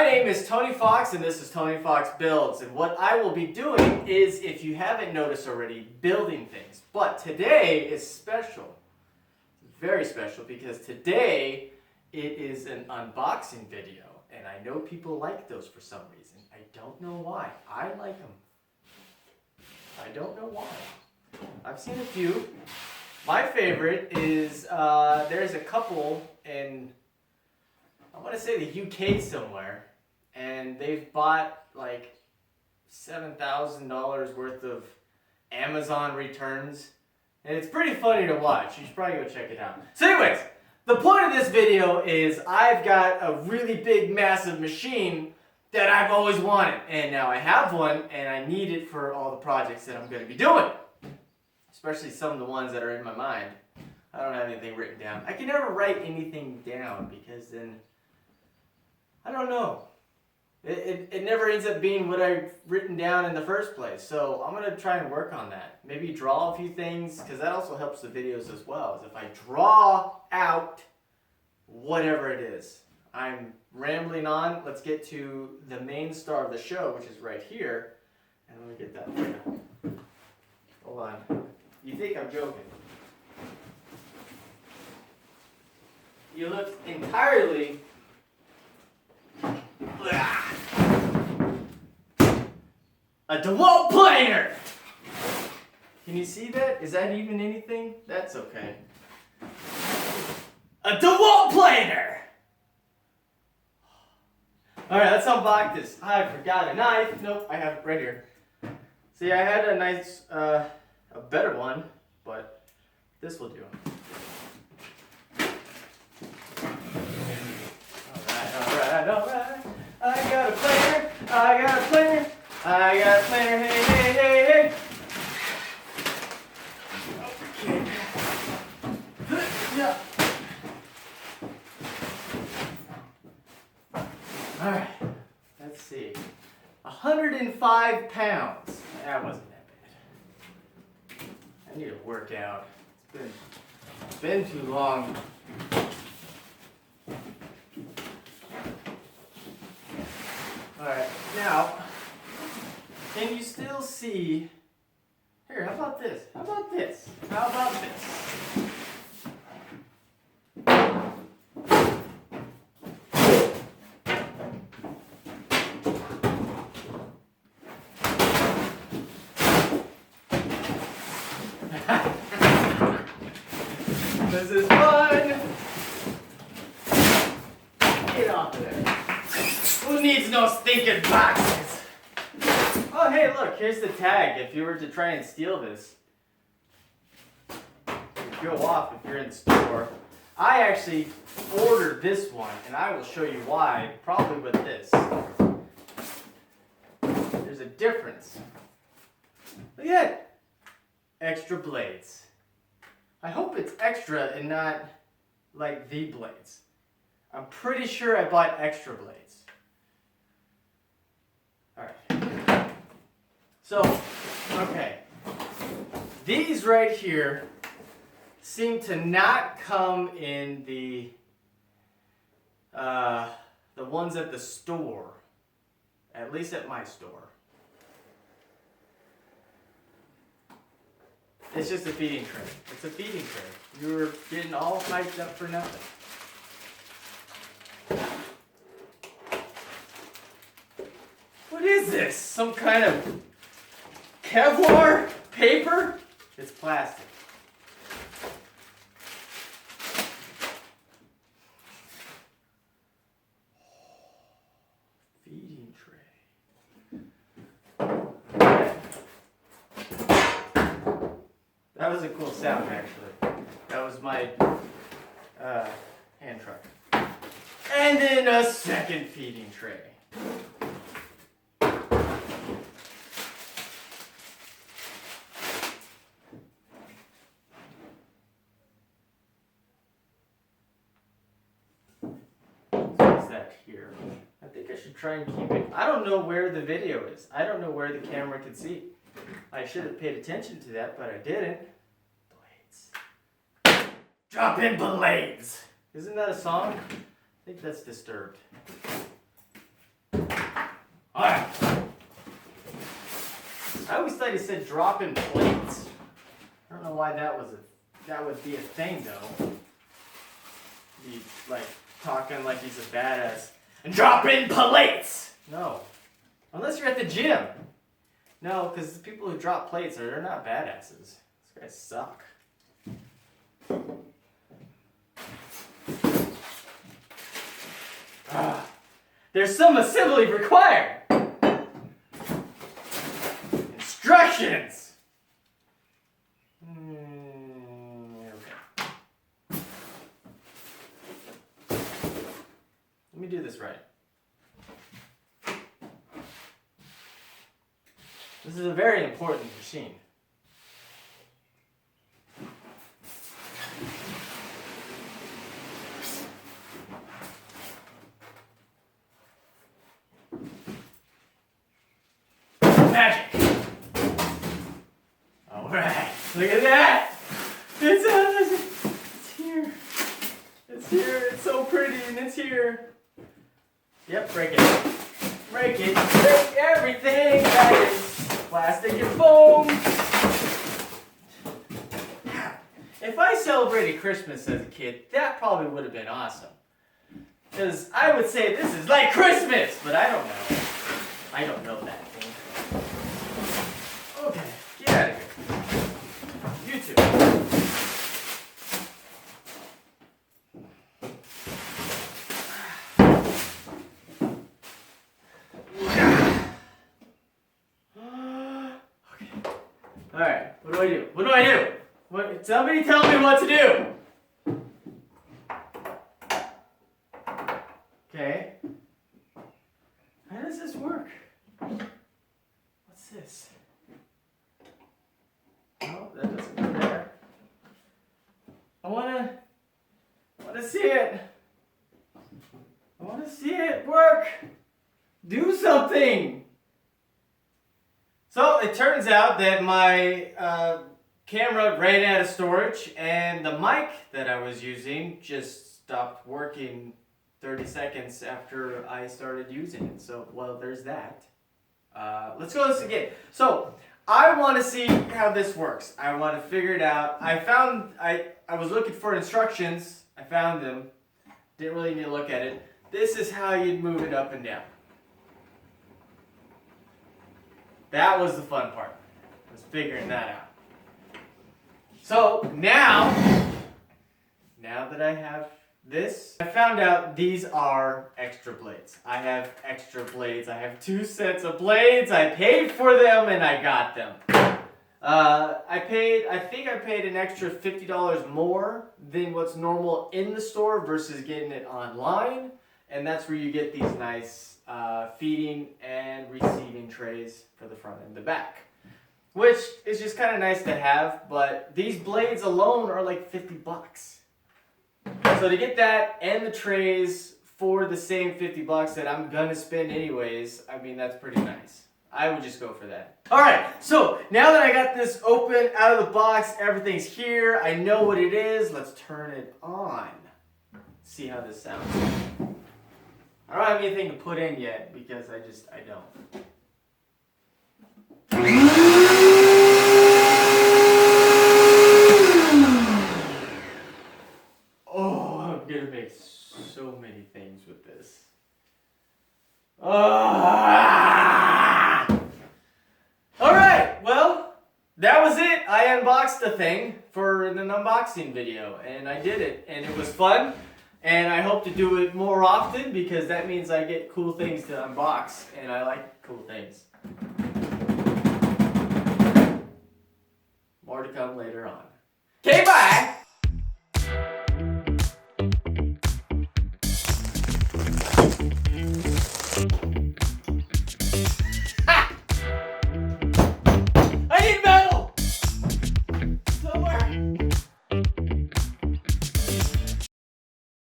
My name is Tony Fox and this is Tonyfoxxbuilds, and what I will be doing is, if you haven't noticed already, building things. But today is special. Very special because today it is an unboxing video, and I know people like those for some reason. I don't know why. I like them. I don't know why. I've seen a few. My favorite is, there's a couple in, I want to say the UK somewhere, and they've bought like $7,000 worth of Amazon returns, and it's pretty funny to watch. You should probably go check it out. So anyways, the point of this video is I've got a really big, massive machine that I've always wanted, and now I have one, and I need it for all the projects that I'm going to be doing, especially some of the ones that are in my mind. I don't have anything written down. I can never write anything down because then, I don't know. It never ends up being what I've written down in the first place. So I'm going to try and work on that. Maybe draw a few things, because that also helps the videos as well. Is if I draw out whatever it is. I'm rambling on. Let's get to the main star of the show, which is right here. And let me get that for you. Hold on. You think I'm joking. You look entirely... a DeWalt planer! Can you see that? Is that even anything? That's okay. A DeWalt planer! Alright, let's unbox this. I forgot a knife. Nope, I have it right here. See, I had a nice, a better one, but this will do. Alright. I got a planer, I got a planer, I got a planer, hey, hey, hey, hey. Okay. Yeah. Alright, let's see. 105 pounds. That wasn't that bad. I need to work out. It's been too long. Alright, now, can you still see, here, how about this? How about this? How about this? This is fun! Get off of there. Who needs no stinking boxes? Oh, hey, look, here's the tag. If you were to try and steal this, it'd go off if you're in the store. I actually ordered this one, and I will show you why, probably with this. There's a difference. Look at that. Extra blades. I hope it's extra and not like the blades. I'm pretty sure I bought extra blades. Alright. So, okay. These right here seem to not come in the ones at the store. At least at my store. It's just a feeding tray. It's a feeding tray. You were getting all hyped up for nothing. What is this? Some kind of Kevlar paper? It's plastic. Feeding tray. That was a cool sound, actually. That was my hand truck. And then a second feeding tray. Here. I think I should try and keep it. I don't know where the video is. I don't know where the camera can see. I should have paid attention to that, but I didn't. Blades. Drop in blades. Isn't that a song? I think that's Disturbed. thought he said dropping plates. I don't know why that would be a thing though. He's like talking like he's a badass. And dropping plates! No. Unless you're at the gym. No, because the people who drop plates they're not badasses. These guys suck. There's some assembly required. Instructions. Okay. Let me do this right. This is a very important machine. Magic! Alright, look at that! It's here. It's here, it's so pretty and it's here. Yep, break it. Break it. Break everything that is plastic and foam. If I celebrated Christmas as a kid, that probably would have been awesome. Because I would say this is like Christmas, but I don't know. I don't know that thing. Okay, get out of here. You two. Okay. Alright, what do I do? What do I do? Somebody tell me what to do. Okay. How does this work? What's this? No, that doesn't go there. I wanna see it. I wanna see it work. Do something. So it turns out that my camera ran out of storage and the mic that I was using just stopped working 30 seconds after I started using it. So, well, there's that. Let's go this again. So, I want to see how this works. I want to figure it out. I was looking for instructions. I found them. Didn't really need to look at it. This is how you'd move it up and down. That was the fun part. Was figuring that out. So now that I have this, I found out these are extra blades. I have extra blades. I have 2 sets of blades. I paid for them and I got them. I think I paid an extra $50 more than what's normal in the store versus getting it online. And that's where you get these nice feeding and receiving trays for the front and the back. Which is just kind of nice to have, but these blades alone are like 50 bucks. So to get that and the trays for the same 50 bucks that I'm gonna spend anyways, I mean, that's pretty nice. I would just go for that. Alright, so now that I got this open, out of the box, everything's here, I know what it is, let's turn it on. See how this sounds. I don't have anything to put in yet because I don't. Oh, I'm gonna make so many things with this. Alright, well, that was it. I unboxed the thing for an unboxing video, and I did it, and it was fun. And I hope to do it more often because that means I get cool things to unbox, and I like cool things.